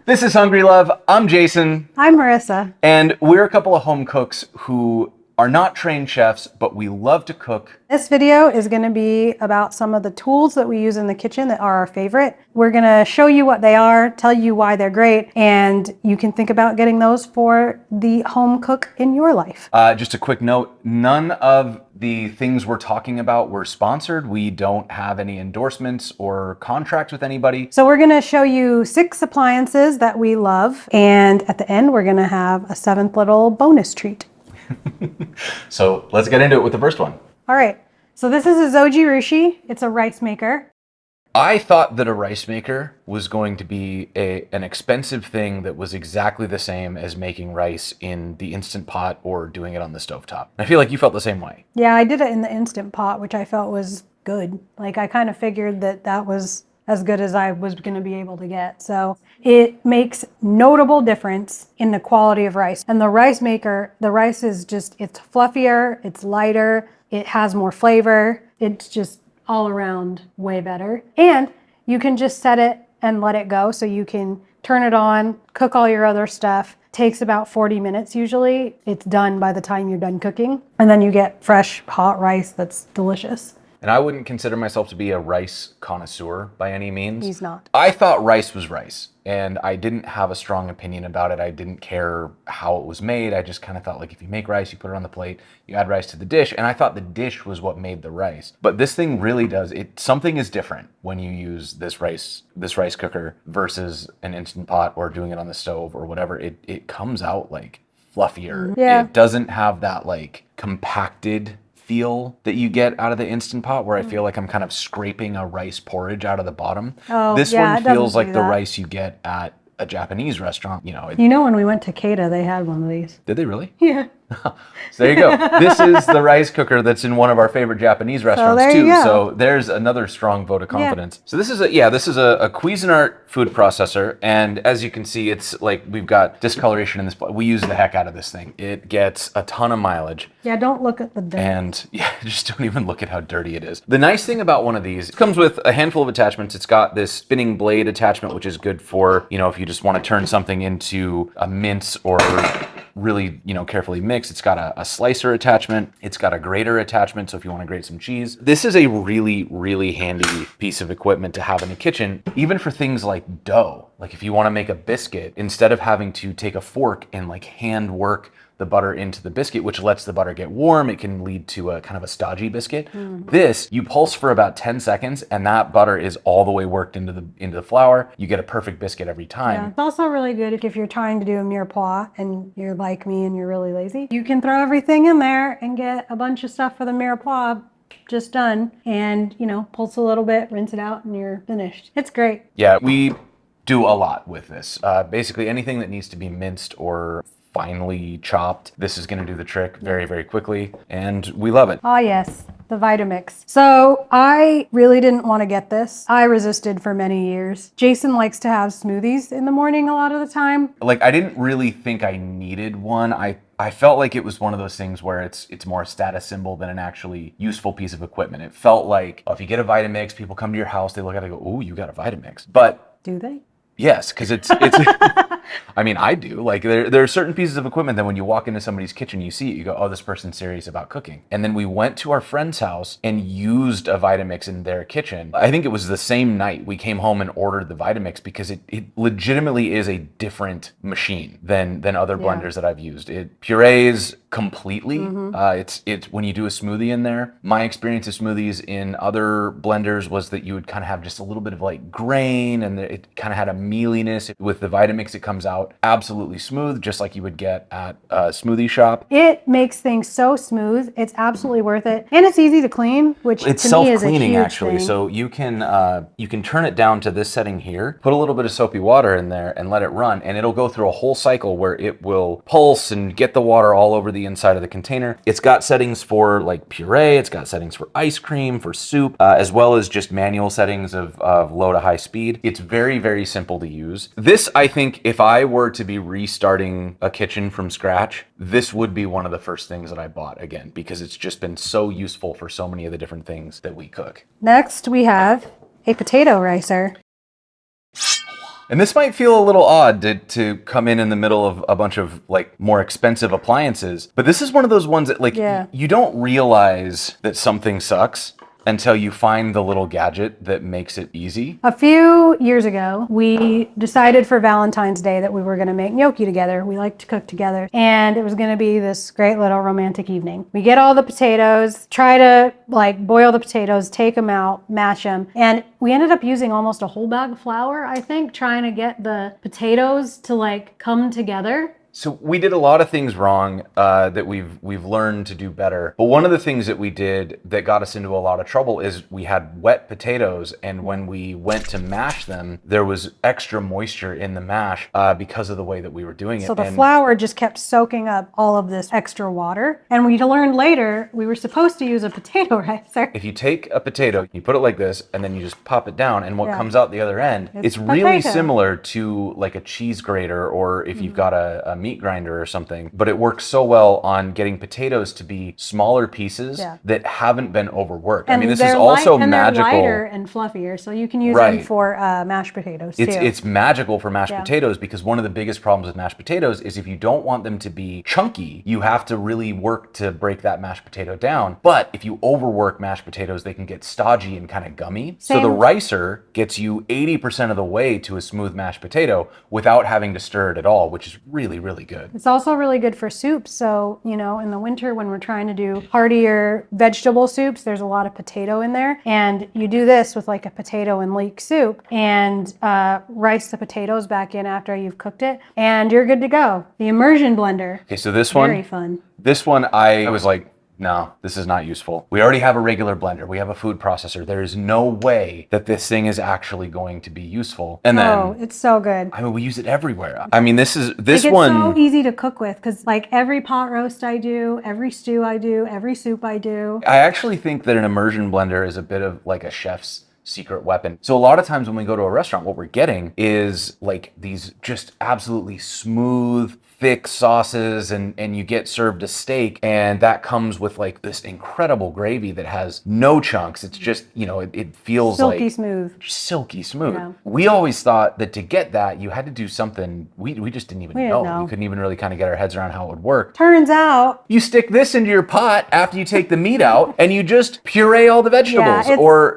This is Hungry Love. I'm Jason. I'm Marissa. And we're a couple of home cooks who are not trained chefs, but we love to cook. This video is going to be about some of the tools that we use in the kitchen that are our favorite. We're going to show you what they are, tell you why they're great, and you can think about getting those for the home cook in your life. Just a quick note, none of the things we're talking about were sponsored. We don't have any endorsements or contracts with anybody. So we're going to show you 6 appliances that we love, and at the end we're going to have a 7th little bonus treat. So let's get into it with the first one. All right, so this is a Zoji Rushi. It's a rice maker. I thought that a rice maker was going to be an expensive thing that was exactly the same as making rice in the Instant Pot or doing it on the stovetop. I feel like you felt the same way. Yeah, I did it in the Instant Pot, which I felt was good. Like, I kind of figured that that was as good as I was going to be able to get. So it makes notable difference in the quality of rice. And the rice maker, the rice is just, it's fluffier, it's lighter, it has more flavor. It's just all around way better. And you can just set it and let it go. So you can turn it on, cook all your other stuff. Takes about 40 minutes usually. It's done by the time you're done cooking. And then you get fresh hot rice that's delicious. And I wouldn't consider myself to be a rice connoisseur by any means. He's not. I thought rice was rice, and I didn't have a strong opinion about it. I didn't care how it was made. I just kind of thought, like, if you make rice, you put it on the plate, you add rice to the dish, and I thought the dish was what made the rice. But this thing really does, something is different when you use this rice cooker versus an Instant Pot or doing it on the stove or whatever. It comes out like fluffier. Yeah. It doesn't have that like compacted feel that you get out of the Instant Pot where I feel like I'm kind of scraping a rice porridge out of the bottom. Oh, this yeah, one it doesn't feels like do the that. rice you get at a Japanese restaurant. You know, You know, when we went to Keita, they had one of these. did they really? Yeah. So there you go. This is the rice cooker that's in one of our favorite Japanese restaurants there you too. go. So there's another strong vote of confidence. So this is a Cuisinart food processor, and as you can see, it's like we've got discoloration in this. We use the heck out of this thing. It gets a ton of mileage. Yeah, don't look at the dirt. And yeah, just don't even look at how dirty it is. The nice thing about one of these, it comes with a handful of attachments. It's got this spinning blade attachment, which is good for, you know, if you just want to turn something into a mince or really, you know, carefully mix. It's got a slicer attachment. It's got a grater attachment, so if you want to grate some cheese. This is a really, really handy piece of equipment to have in the kitchen, even for things like dough. Like if you want to make a biscuit, instead of having to take a fork and like hand work the butter into the biscuit, which lets the butter get warm, it can lead to a kind of a stodgy biscuit. This, you pulse for about 10 seconds and that butter is all the way worked into the flour. You get a perfect biscuit every time. Yeah, it's also really good if you're trying to do a mirepoix and you're like me and you're really lazy. You can throw everything in there and get a bunch of stuff for the mirepoix just done, and, you know, pulse a little bit, rinse it out, and you're finished. It's great. Yeah, we do a lot with this. Basically anything that needs to be minced or finely chopped, this is going to do the trick very, very quickly, and we love it. Ah, yes, the Vitamix. So I really didn't want to get this. I resisted for many years. Jason likes to have smoothies in the morning a lot of the time. Like, I didn't really think I needed one. I felt like it was one of those things where it's more a status symbol than an actually useful piece of equipment. It felt like, oh, if you get a Vitamix, people come to your house, they look at it and go, oh, you got a Vitamix. But Do they? yes, because it's I mean, I do. Like, there are certain pieces of equipment that when you walk into somebody's kitchen, you see it, you go, oh, this person's serious about cooking. And then we went to our friend's house and used a Vitamix in their kitchen. I think it was the same night we came home and ordered the Vitamix because it legitimately is a different machine than other blenders that I've used. It purees completely. It's when you do a smoothie in there. My experience of smoothies in other blenders was that you would kind of have just a little bit of like grain, and it kind of had a mealiness. With the Vitamix, it comes out absolutely smooth, just like you would get at a smoothie shop. It makes things so smooth. It's absolutely worth it, and it's easy to clean, which It's to me is a self-cleaning huge actually, thing. so you can turn it down to this setting here, put a little bit of soapy water in there, and let it run, and it'll go through a whole cycle where it will pulse and get the water all over the inside of the container. It's got settings for like puree, it's got settings for ice cream, for soup, as well as just manual settings of low to high speed. It's very, very simple to use. This, I think, if I were to be restarting a kitchen from scratch, this would be one of the first things that I bought again, because it's just been so useful for so many of the different things that we cook. Next, we have a potato ricer. And this might feel a little odd to come in the middle of a bunch of like more expensive appliances, but this is one of those ones that like you don't realize that something sucks until you find the little gadget that makes it easy. A few years ago, we decided for Valentine's Day that we were going to make gnocchi together. We like to cook together, and it was going to be this great little romantic evening. We get all the potatoes, try to like boil the potatoes, take them out, mash them, and we ended up using almost a whole bag of flour, I think, trying to get the potatoes to like come together. So we did a lot of things wrong that we've learned to do better. But one of the things that we did that got us into a lot of trouble is we had wet potatoes, and when we went to mash them, there was extra moisture in the mash because of the way that we were doing it. So the flour just kept soaking up all of this extra water. And we learned later we were supposed to use a potato ricer. If you take a potato, you put it like this, and then you just pop it down, and what comes out the other end, it's really similar to like a cheese grater, or if you've got a meat grinder or something, but it works so well on getting potatoes to be smaller pieces that haven't been overworked. And I mean, this is also magical. They're lighter and fluffier, so you can use them for mashed potatoes too. It's magical for mashed potatoes, because one of the biggest problems with mashed potatoes is if you don't want them to be chunky, you have to really work to break that mashed potato down. But if you overwork mashed potatoes, they can get stodgy and kind of gummy. So the ricer gets you 80% of the way to a smooth mashed potato without having to stir it at all, which is really, really good. It's also really good for soups. So, you know, in the winter when we're trying to do heartier vegetable soups, there's a lot of potato in there. And you do this with like a potato and leek soup and rice the potatoes back in after you've cooked it, and you're good to go. The immersion blender. Okay, so this one, very fun. This one, I was like, no, this is not useful. We already have a regular blender. We have a food processor. There is no way that this thing is actually going to be useful. And then, it's so good. I mean, we use it everywhere. I mean, this one. It's so easy to cook with, because like every pot roast I do, every stew I do, every soup I do. I actually think that an immersion blender is a bit of like a chef's secret weapon. So a lot of times when we go to a restaurant, what we're getting is like these just absolutely smooth, thick sauces, and you get served a steak, and that comes with like this incredible gravy that has no chunks. It's just, you know, it feels silky like smooth. Silky smooth. Yeah. We always thought that to get that, you had to do something we just didn't even know. We couldn't even really kind of get our heads around how it would work. Turns out you stick this into your pot after you take the meat out, and you just puree all the vegetables.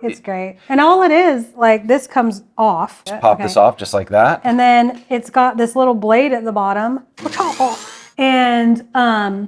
It's great. And all it is, like, this comes off. Just pop this off just like that. And then it's got this little blade at the bottom. And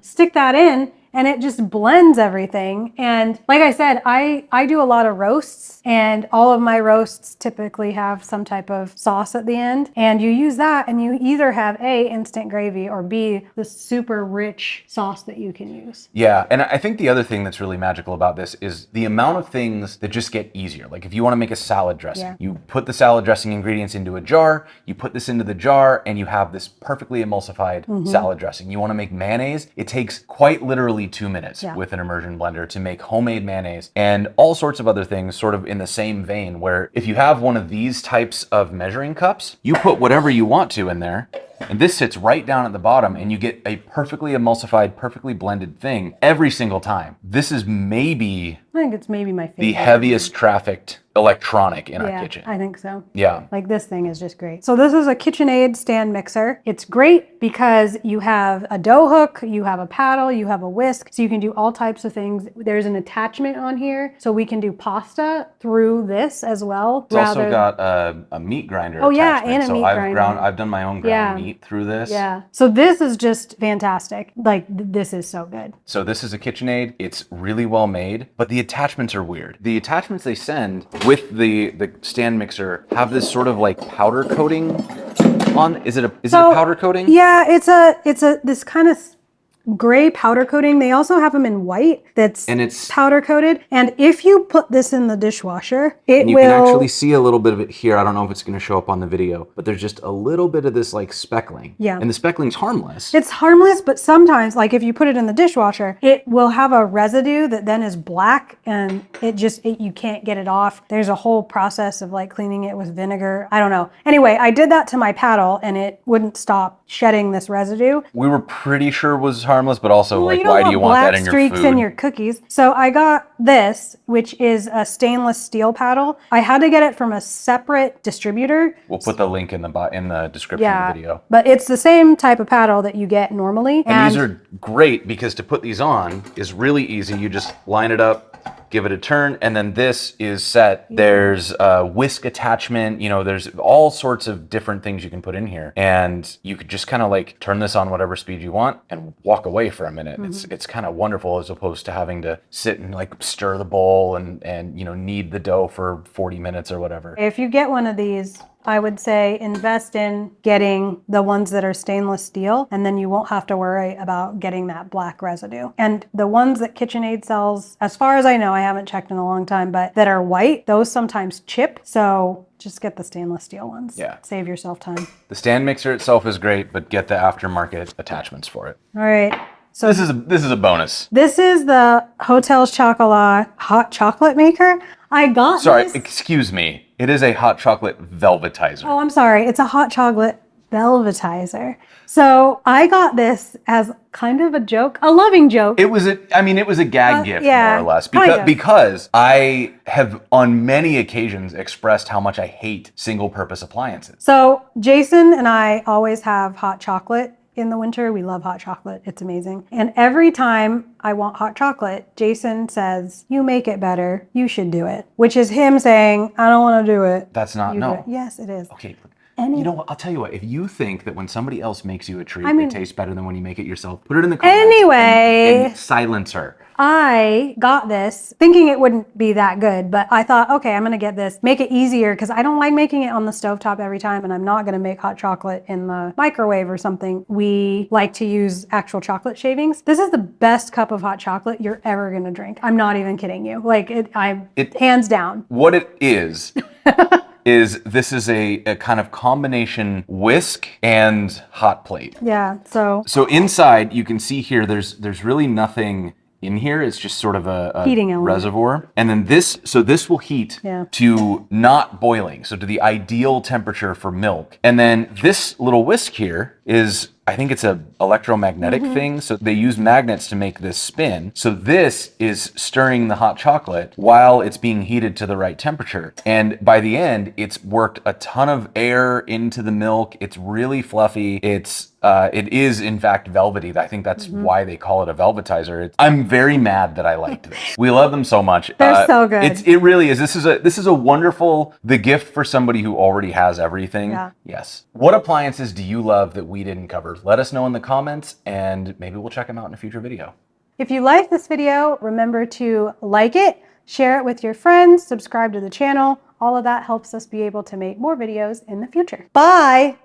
stick that in, and it just blends everything. And like I said, I do a lot of roasts, and all of my roasts typically have some type of sauce at the end. And you use that, and you either have A, instant gravy, or B, the super rich sauce that you can use. Yeah, and I think the other thing that's really magical about this is the amount of things that just get easier. Like if you want to make a salad dressing, you put the salad dressing ingredients into a jar, you put this into the jar, and you have this perfectly emulsified salad dressing. You want to make mayonnaise, it takes quite literally 2 minutes with an immersion blender to make homemade mayonnaise, and all sorts of other things sort of in the same vein, where if you have one of these types of measuring cups, you put whatever you want to in there, and this sits right down at the bottom, and you get a perfectly emulsified, perfectly blended thing every single time. This is maybe I think it's maybe my favorite. The heaviest trafficked electronic in our kitchen. I think so. Yeah. Like this thing is just great. So this is a KitchenAid stand mixer. It's great because you have a dough hook, you have a paddle, you have a whisk, so you can do all types of things. There's an attachment on here, so we can do pasta through this as well. It's also got a meat grinder attachment. Yeah, and a meat grinder. I've done my own ground meat through this. Yeah. So this is just fantastic. Like this is so good. So this is a KitchenAid. It's really well made, but the attachments are weird. The attachments they send with the stand mixer have this sort of like powder coating on. Is it a powder coating? Yeah, it's this kind of gray powder coating. They also have them in white it's powder coated. And if you put this in the dishwasher, you can actually see a little bit of it here. I don't know if it's going to show up on the video, but there's just a little bit of this like speckling. Yeah. And the speckling's harmless. It's harmless, but sometimes, like if you put it in the dishwasher, it will have a residue that then is black, and you can't get it off. There's a whole process of like cleaning it with vinegar. I don't know. Anyway, I did that to my paddle, and it wouldn't stop shedding this residue. We were pretty sure it was harmless harmless, but also Well, like, you don't why do you want black that in your streaks food? in your cookies. So I got this, which is a stainless steel paddle. I had to get it from a separate distributor. We'll put the link in the description of the video. But it's the same type of paddle that you get normally. And these are great because to put these on is really easy. You just line it up, give it a turn, and then this is set. There's a whisk attachment, you know, there's all sorts of different things you can put in here. And you could just kind of like turn this on whatever speed you want and walk away for a minute. It's kind of wonderful as opposed to having to sit and like stir the bowl and you know, knead the dough for 40 minutes or whatever. If you get one of these, I would say invest in getting the ones that are stainless steel, and then you won't have to worry about getting that black residue. And the ones that KitchenAid sells, as far as I know, I haven't checked in a long time, but that are white, those sometimes chip. So just get the stainless steel ones. Yeah. Save yourself time. The stand mixer itself is great, but get the aftermarket attachments for it. All right. So This is a bonus. this is the Hotel's Chocolat hot chocolate maker. I got Sorry, this. excuse me. It is a hot chocolate velvetizer. Oh, I'm sorry. It's a hot chocolate velvetizer. So I got this as kind of a joke, a loving joke. It was a gag gift, yeah, more or less, kind of. because I have on many occasions expressed how much I hate single-purpose appliances. So Jason and I always have hot chocolate in the winter. We love hot chocolate. It's amazing. And every time I want hot chocolate, Jason says, "You make it better. You should do it." Which is him saying, "I don't want to do it." That's not You do no. it. Yes, it is. Okay, you know what? I'll tell you what. If you think that when somebody else makes you a treat, it tastes better than when you make it yourself, put it in the comments. Anyway. and silence her. I got this thinking it wouldn't be that good, but I thought, okay, I'm going to get this, make it easier because I don't like making it on the stovetop every time, and I'm not going to make hot chocolate in the microwave or something. We like to use actual chocolate shavings. This is the best cup of hot chocolate you're ever going to drink. I'm not even kidding you. Like hands down. What it is this is a kind of combination whisk and hot plate. Yeah, so inside you can see here there's really nothing in here. It's just sort of a heating element. reservoir. And then this will heat to not boiling, so to the ideal temperature for milk. And then this little whisk here is, I think it's a electromagnetic thing. So they use magnets to make this spin. So this is stirring the hot chocolate while it's being heated to the right temperature. And by the end, it's worked a ton of air into the milk. It's really fluffy. It is in fact velvety. I think that's why they call it a velvetizer. I'm very mad that I liked this. We love them so much. They're so good. It really is. This is a wonderful, the gift for somebody who already has everything. Yeah. Yes. What appliances do you love that we didn't cover? Let us know in the comments, and maybe we'll check them out in a future video. if you like this video, remember to like it, share it with your friends, subscribe to the channel. All of that helps us be able to make more videos in the future. Bye.